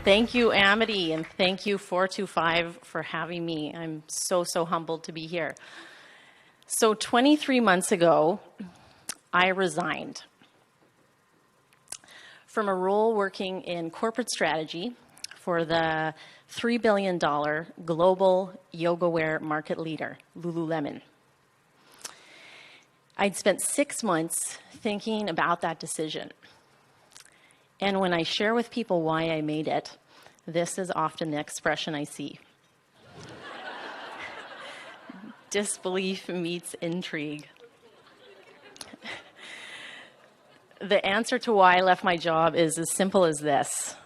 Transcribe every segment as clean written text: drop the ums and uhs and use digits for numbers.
Thank you, Amity, and thank you, 425, for having me. I'm so humbled to be here. So 23 months ago, I resigned from a role working in corporate strategy for the $3 billion global yoga wear market leader, Lululemon. I'd spent 6 months thinking about that decision. And when I share with people why I made it, this is often the expression I see. Disbelief meets intrigue. The answer to why I left my job is as simple as this.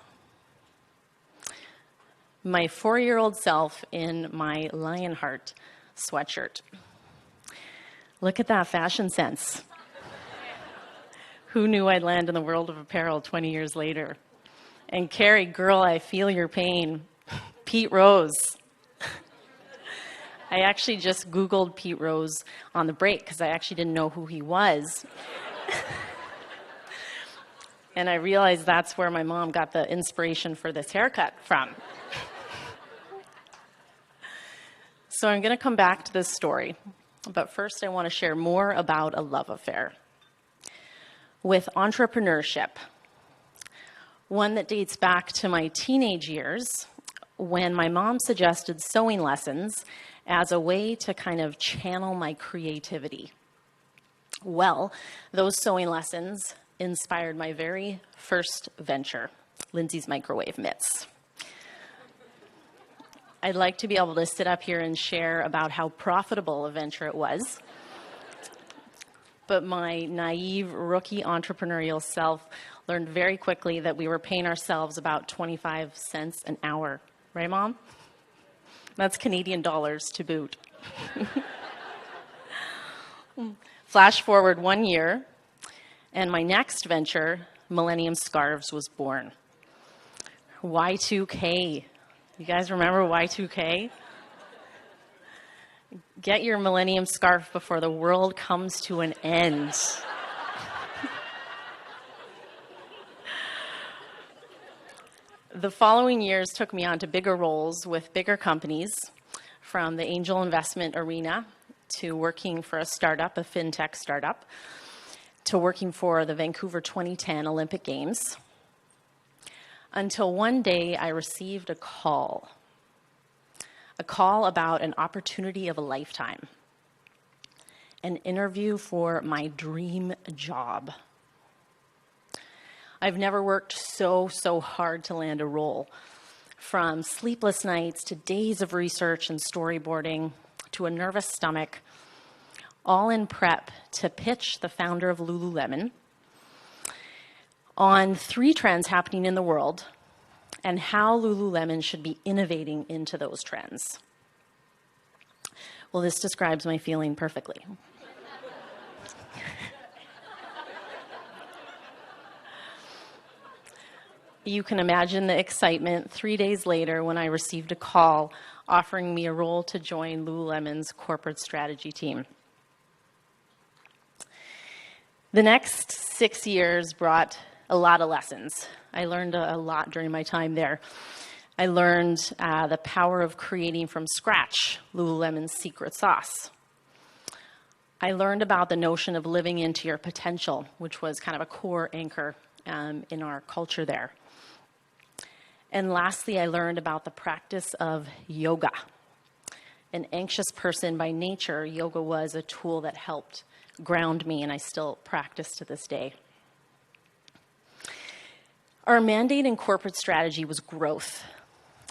My 4-year-old self in my Lionheart sweatshirt. Look at that fashion sense. Who knew I'd land in the world of apparel 20 years later? And Carrie, girl, I feel your pain. Pete Rose. I actually just Googled Pete Rose on the break because I actually didn't know who he was. And I realized that's where my mom got the inspiration for this haircut from. So I'm going to come back to this story. But first, I want to share more about a love affair with entrepreneurship, one that dates back to my teenage years when my mom suggested sewing lessons as a way to kind of channel my creativity. Well, those sewing lessons inspired my very first venture, Lindsay's microwave mitts. I'd like to be able to sit up here and share about how profitable a venture it was. But my naive rookie entrepreneurial self learned very quickly that we were paying ourselves about 25 cents an hour. Right, Mom? That's Canadian dollars to boot. Flash forward 1 year, and my next venture, Millennium Scarves, was born. Y2K. You guys remember Y2K? Get your Millennium Scarf before the world comes to an end. The following years took me on to bigger roles with bigger companies, from the angel investment arena to working for a startup, a fintech startup, to working for the Vancouver 2010 Olympic Games, until one day I received a call about an opportunity of a lifetime, an interview for my dream job. I've never worked so hard to land a role, from sleepless nights to days of research and storyboarding to a nervous stomach, all in prep to pitch the founder of Lululemon on 3 trends happening in the world and how Lululemon should be innovating into those trends. Well, this describes my feeling perfectly. You can imagine the excitement 3 days later when I received a call offering me a role to join Lululemon's corporate strategy team. The next 6 years brought a lot of lessons. I learned a lot during my time there. I learned the power of creating from scratch Lululemon's secret sauce. I learned about the notion of living into your potential, which was kind of a core anchor in our culture there. And lastly, I learned about the practice of yoga. An anxious person by nature, yoga was a tool that helped ground me, and I still practice to this day. Our mandate in corporate strategy was growth.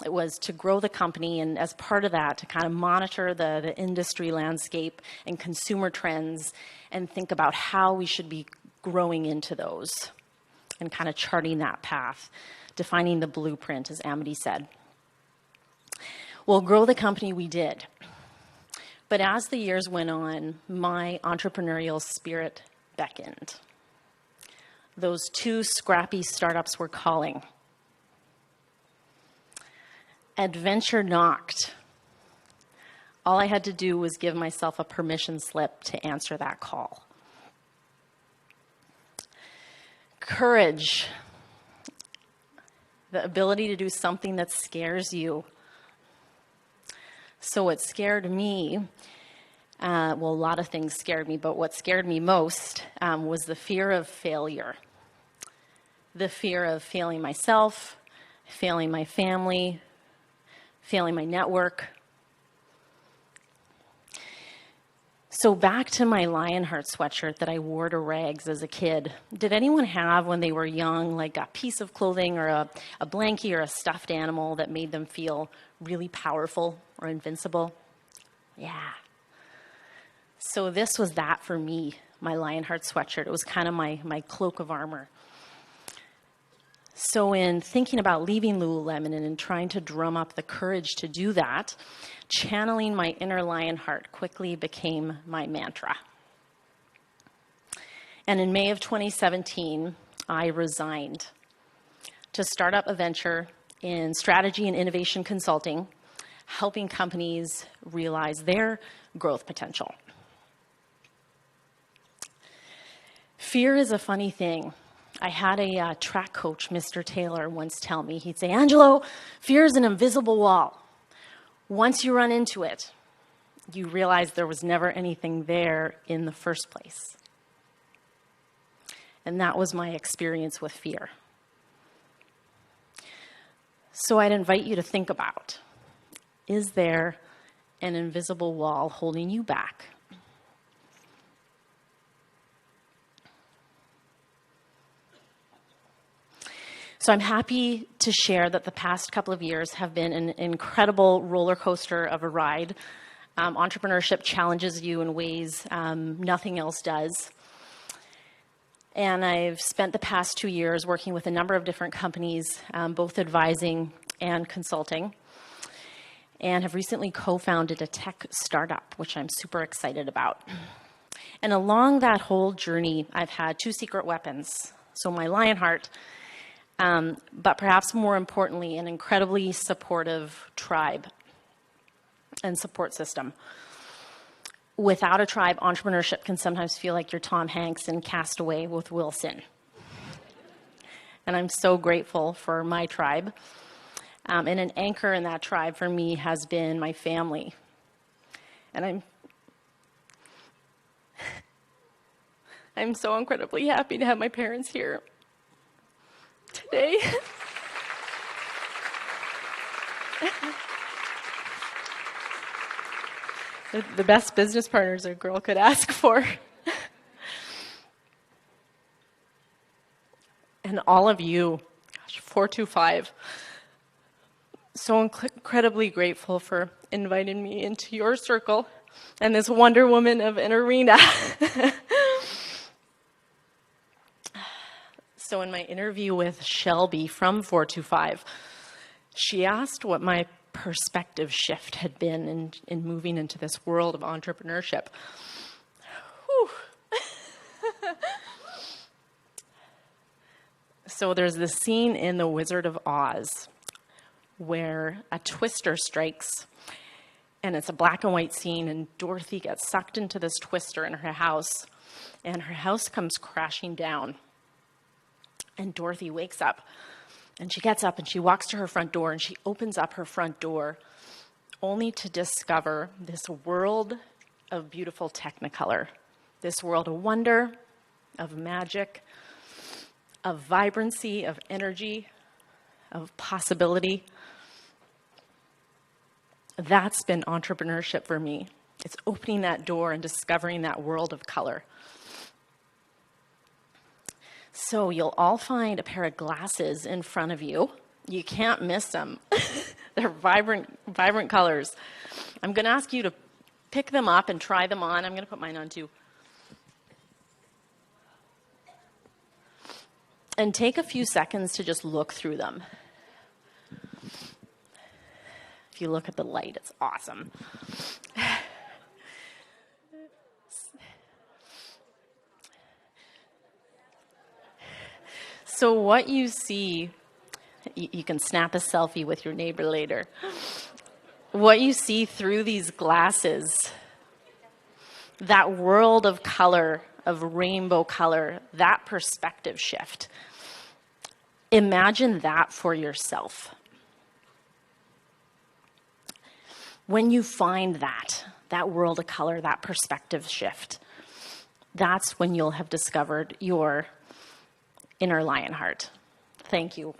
It was to grow the company, and as part of that, to kind of monitor the industry landscape and consumer trends and think about how we should be growing into those and kind of charting that path, defining the blueprint, as Amity said. Well, grow the company we did. But as the years went on, my entrepreneurial spirit beckoned. Those 2 scrappy startups were calling. Adventure knocked. All I had to do was give myself a permission slip to answer that call. Courage. the ability to do something that scares you. So what scared me, well, a lot of things scared me, but what scared me most was the fear of failure. The fear of failing myself, failing my family, failing my network. So back to my Lionheart sweatshirt that I wore to rags as a kid. Did anyone have, when they were young, like a piece of clothing or a blankie or a stuffed animal that made them feel really powerful or invincible? Yeah. So this was that for me, my Lionheart sweatshirt. It was kind of my cloak of armor. So in thinking about leaving Lululemon and in trying to drum up the courage to do that, channeling my inner Lionheart quickly became my mantra. And in May of 2017, I resigned to start up a venture in strategy and innovation consulting, helping companies realize their growth potential. Fear is a funny thing. I had a track coach, Mr. Taylor, once tell me, he'd say, Angelo, fear is an invisible wall. Once you run into it, you realize there was never anything there in the first place. And that was my experience with fear. So I'd invite you to think about, is there an invisible wall holding you back? So I'm happy to share that the past couple of years have been an incredible roller coaster of a ride. Entrepreneurship challenges you in ways nothing else does. And I've spent the past 2 years working with a number of different companies, both advising and consulting, and have recently co-founded a tech startup, which I'm super excited about. And along that whole journey, I've had two secret weapons. So my Lionheart, but perhaps more importantly, an incredibly supportive tribe and support system. Without a tribe, entrepreneurship can sometimes feel like you're Tom Hanks in Castaway with Wilson. And I'm so grateful for my tribe. And an anchor in that tribe for me has been my family. And I'm so incredibly happy to have my parents here today. The best business partners a girl could ask for. And all of you, 425, so incredibly grateful for inviting me into your circle and this Wonder Woman of an arena. So in my interview with Shelby from 425, she asked what my perspective shift had been in moving into this world of entrepreneurship. So there's this scene in The Wizard of Oz where a twister strikes, and it's a black and white scene, and Dorothy gets sucked into this twister in her house, and her house comes crashing down. And Dorothy wakes up, and she gets up, and she walks to her front door, and she opens up her front door, only to discover this world of beautiful technicolor, this world of wonder, of magic, of vibrancy, of energy, of possibility. That's been entrepreneurship for me. It's opening that door and discovering that world of color. So you'll all find a pair of glasses in front of you. You can't miss them. They're vibrant colors. I'm going to ask you to pick them up and try them on. I'm going to put mine on too. And take a few seconds to just look through them. If you look at the light, it's awesome. So what you see, you can snap a selfie with your neighbor later. What you see through these glasses, that world of color, of rainbow color, that perspective shift, Imagine that for yourself. When you find that world of color, that perspective shift, that's when you'll have discovered your inner lion heart. Thank you.